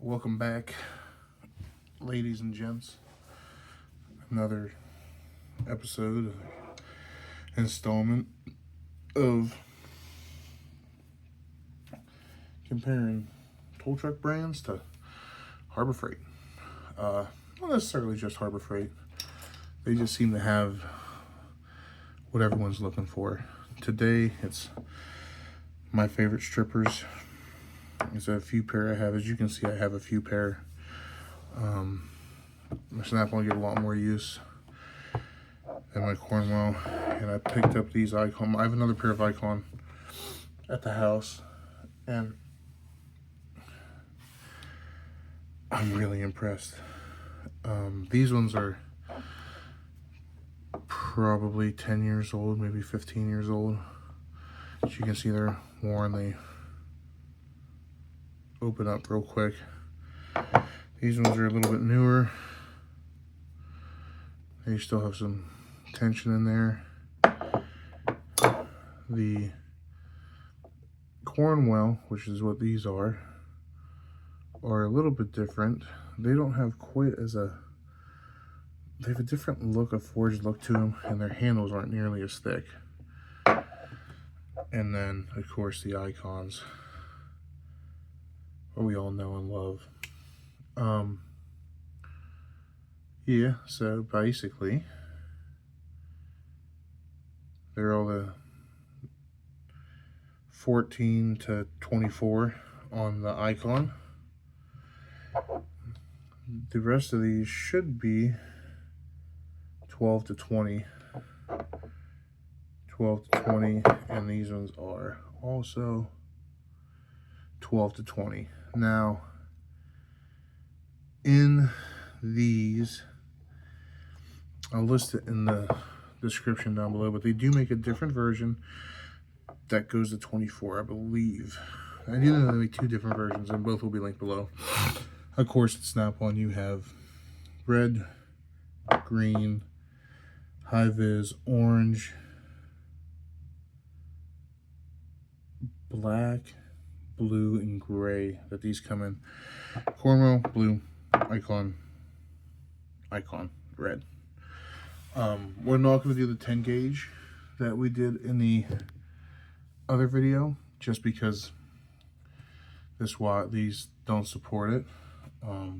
Welcome back, ladies and gents. Another episode, installment of comparing tow truck brands to Harbor Freight. Not necessarily just Harbor Freight. They just seem to have what everyone's looking for. Today, it's my favorite strippers. There's a few pair I have. As you can see, I have a few pair. My Snap-on get a lot more use than my Cornwell, and I picked up these Icon. I have another pair of Icon at the house, and I'm really impressed. These ones are probably 10 years old, maybe 15 years old. As you can see, they're worn. They open up real quick. These ones are a little bit newer. They still have some tension in there. The Cornwell, which is what these are a little bit different. They don't have quite as they have a different look, a forged look to them, and their handles aren't nearly as thick. And then, of course, the Icons, what we all know and love. Yeah, so basically, they're all the 14 to 24 on the Icon. The rest of these should be 12 to 20. 12 to 20, and these ones are also 12 to 20. Now, in these, I'll list it in the description down below, but they do make a different version that goes to 24, I believe. I do know there may be two different versions, and both will be linked below. Of course, at Snap-on, you have red, green, high-vis, orange, black, blue, and gray that these come in. Cornwell, blue, Icon, red. We're not going to do the 10 gauge that we did in the other video, just because these don't support it. I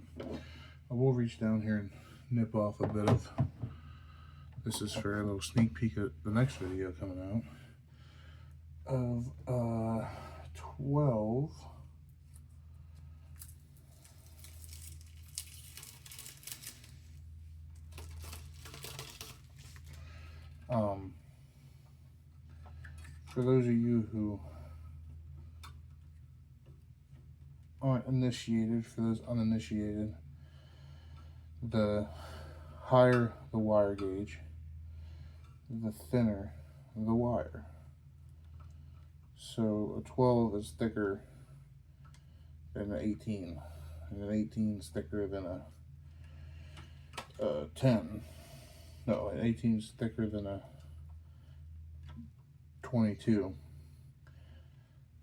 will reach down here and nip off a bit of, this is for a little sneak peek at the next video coming out, of 12 for those of you who aren't initiated, for those uninitiated, the higher the wire gauge, the thinner the wire. So a 12 is thicker than an 18, and an 18 is thicker than a 10. No, an 18 is thicker than a 22.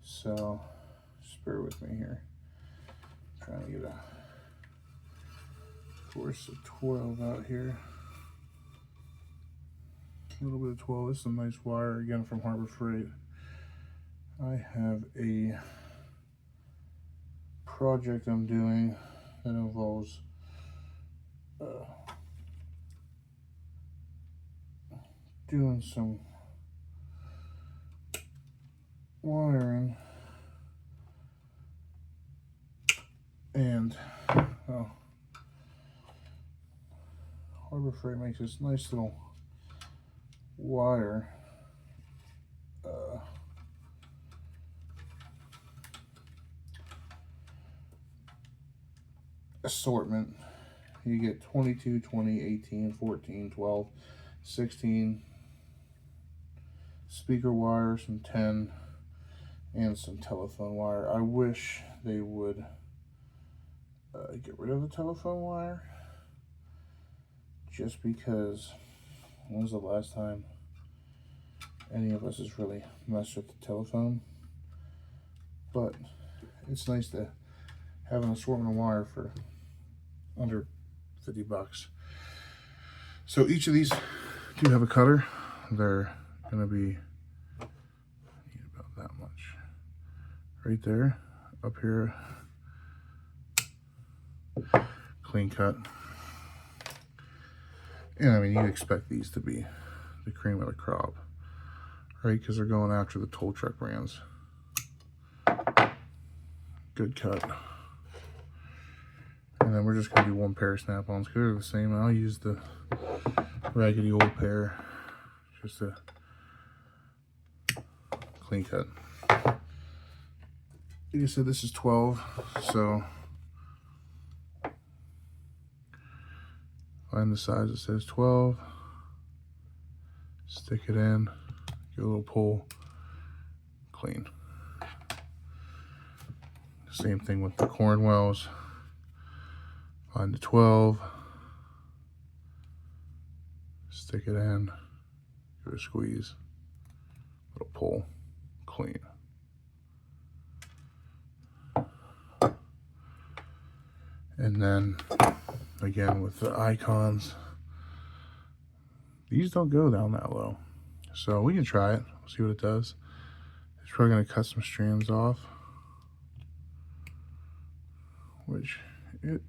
So just bear with me here. I'm trying to get of course, a 12 out here. A little bit of 12. This is a nice wire, again, from Harbor Freight. I have a project I'm doing that involves doing some wiring, and Harbor Freight makes this nice little wire assortment. You get 22, 20, 18, 14, 12, 16 speaker wire, some 10, and some telephone wire. I wish they would get rid of the telephone wire, just because when's the last time any of us has really messed with the telephone? But it's nice to have an assortment of wire for under 50 bucks. So each of these do have a cutter. They're gonna be about that much right there. Up here, clean cut. And I mean, you expect these to be the cream of the crop, right? Because they're going after the tow truck brands. Good cut. And then we're just gonna do one pair of snap-ons because they're the same. I'll use the raggedy old pair, just a clean cut. Like I said, this is 12, so find the size that says 12, stick it in, give a little pull, clean. Same thing with the Cornwells. Find the 12, stick it in, give it a squeeze, little pull, clean. And then again with the icons, these don't go down that low, so we can try it, see what it does. It's probably going to cut some strands off, which it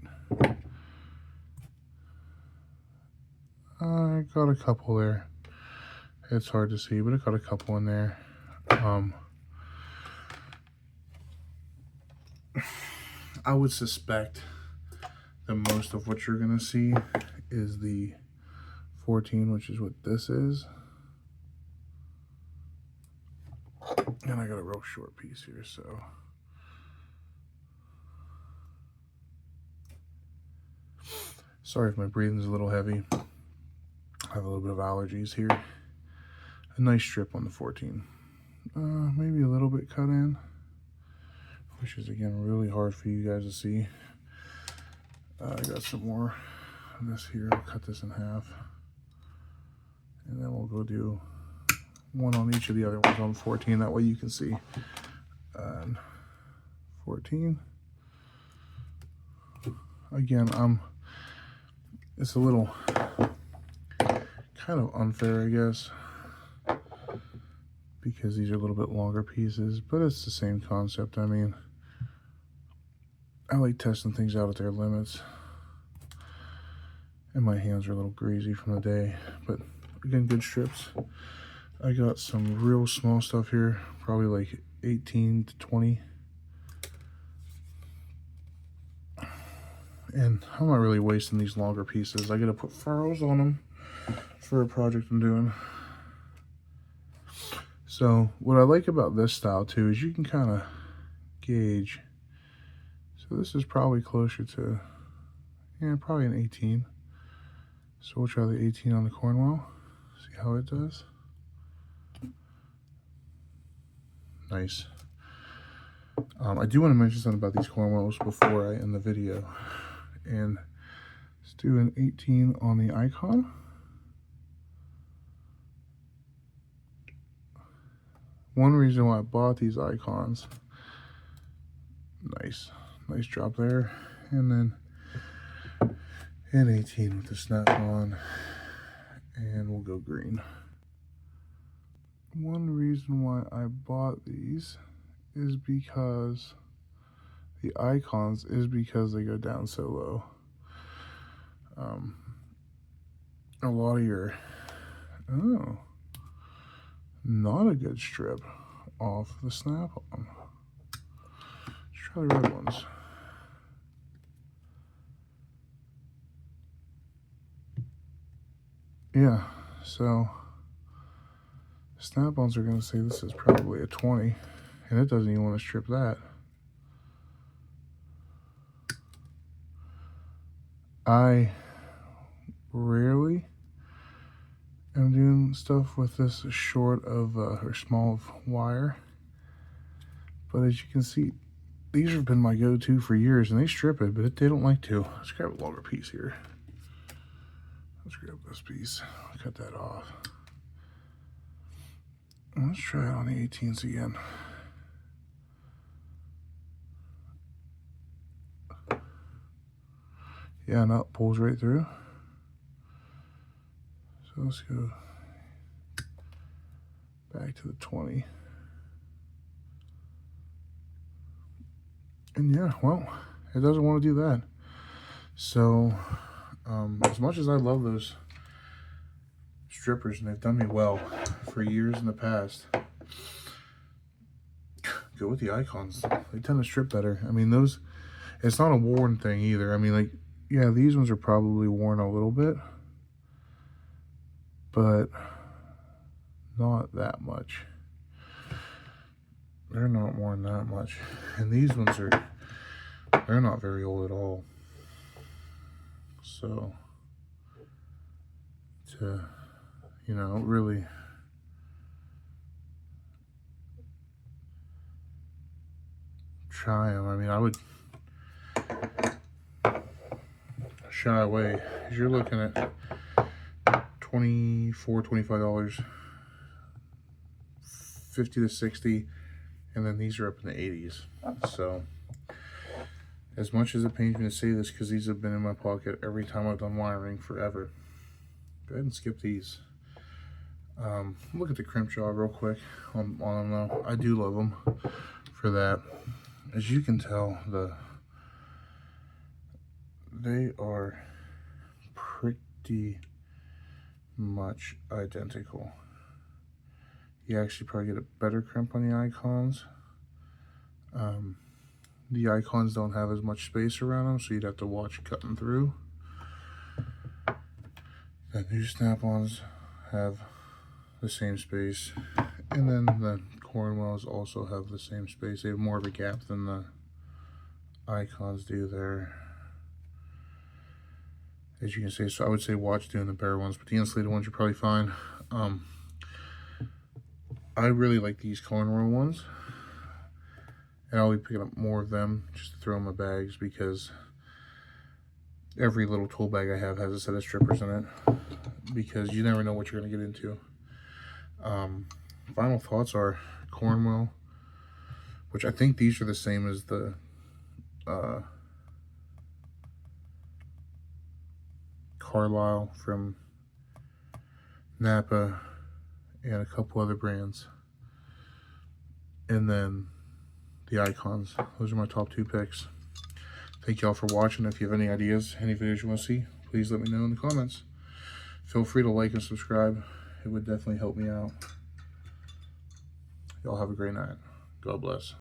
I got a couple there. It's hard to see, but I got a couple in there. I would suspect that most of what you're gonna see is the 14, which is what this is. And I got a real short piece here, so sorry if my breathing's a little heavy. I have a little bit of allergies here. A nice strip on the 14. Maybe a little bit cut in, which is again really hard for you guys to see. I got some more of this here. I'll cut this in half, and then we'll go do one on each of the other ones on 14. That way you can see. 14. Again, it's a little kind of unfair, I guess, because these are a little bit longer pieces, but it's the same concept. I mean, I like testing things out at their limits, and my hands are a little greasy from the day, but again, good strips. I got some real small stuff here, probably like 18 to 20. And I'm not really wasting these longer pieces. I gotta put furrows on them for a project I'm doing. So what I like about this style too is you can kind of gauge. So this is probably closer to, yeah, probably an 18. So we'll try the 18 on the Cornwell, see how it does. Nice. I do want to mention something about these Cornwells before I end the video. And let's do an 18 on the icon. One reason why I bought these icons, nice drop there, and then an 18 with the snap-on, and we'll go green. One reason why I bought these is because the icons because they go down so low. A lot of your, not a good strip off the snap-on. Let's try the red ones. Yeah, so snap-ons are going to say this is probably a 20, and it doesn't even want to strip that. I rarely am doing stuff with this short of or small of wire, but as you can see, these have been my go-to for years, and they strip it, but they don't like to. Let's grab a longer piece here. Let's grab this piece, cut that off. And let's try it on the 18s again. Yeah, and that pulls right through. So let's go back to the 20. And yeah, well, it doesn't want to do that. So as much as I love those strippers, and they've done me well for years in the past, go with the icons. They tend to strip better. I mean, those, it's not a worn thing either. I mean, like, yeah, these ones are probably worn a little bit, but not that much. They're not worn that much. And these ones are, they're not very old at all. So to, you know, really try them, I mean, I would shy away, because you're looking at $24, $25, 50 to 60, and then these are up in the 80s. So as much as it pains me to say this, because these have been in my pocket every time I've done wiring forever, go ahead and skip these. Look at the crimp job real quick on them though. I do love them for that. As you can tell, they are pretty much identical. You actually probably get a better crimp on the icons. The icons don't have as much space around them, so you'd have to watch cutting through. The new snap-ons have the same space, and then the Cornwells also have the same space. They have more of a gap than the icons do there, as you can see. So I would say watch doing the bare ones, but the insulated ones you're probably fine. I really like these Cornwell ones, and I'll be picking up more of them just to throw in my bags, because every little tool bag I have has a set of strippers in it, because you never know what you're going to get into. Final thoughts are Cornwell, which I think these are the same as the Carlisle from Napa and a couple other brands, and then the icons. Those are my top 2 picks. Thank y'all for watching. If you have any ideas, any videos you want to see, please let me know in the comments. Feel free to like and subscribe. It would definitely help me out. Y'all have a great night. God bless.